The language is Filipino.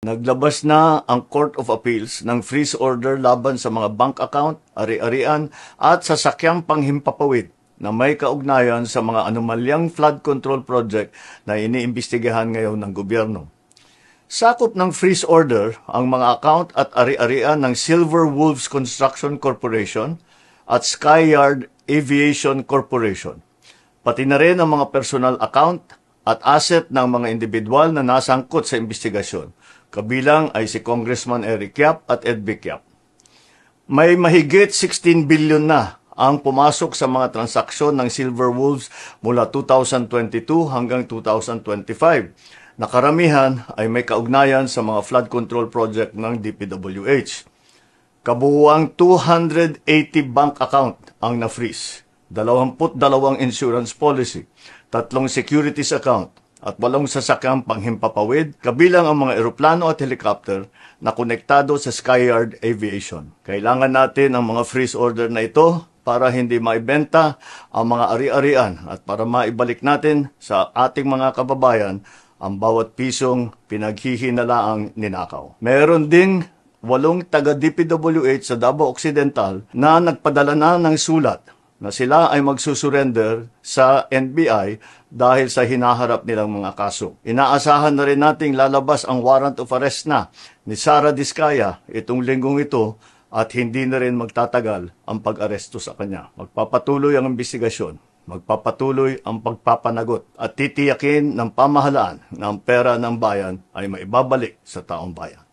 Naglabas na ang Court of Appeals ng freeze order laban sa mga bank account, ari-arian at sasakyang panghimpapawid na may kaugnayan sa mga anomalyang flood control project na iniimbestigahan ngayon ng gobyerno. Sakop ng freeze order ang mga account at ari-arian ng Silver Wolves Construction Corporation at Skyyard Aviation Corporation, pati na rin ang mga personal account at asset ng mga individual na nasangkot sa investigasyon. Kabilang ay si Congressman Eric Yap at Ed Vic Yap. May mahigit 16 billion na ang pumasok sa mga transaksyon ng Silver Wolves mula 2022 hanggang 2025. Nakaramihan ay may kaugnayan sa mga flood control project ng DPWH. Kabuuang 280 bank account ang na-freeze, 22 insurance policy, 3 securities account, at 8 sasakyang panghimpapawid, kabilang ang mga eroplano at helicopter na konektado sa Skyyard Aviation. Kailangan natin ang mga freeze order na ito para hindi maibenta ang mga ari-arian at para maibalik natin sa ating mga kababayan ang bawat pisong pinaghihinalaang ninakaw. Meron ding 8 taga-DPWH sa Davao Occidental na nagpadala na ng sulat na sila ay magsusurrender sa NBI dahil sa hinaharap nilang mga kaso. Inaasahan na rin nating lalabas ang warrant of arrest na ni Sara Diskaya itong linggong ito at hindi na rin magtatagal ang pag-aresto sa kanya. Magpapatuloy ang investigasyon, magpapatuloy ang pagpapanagot at titiyakin ng pamahalaan na ang pera ng bayan ay maibabalik sa taong bayan.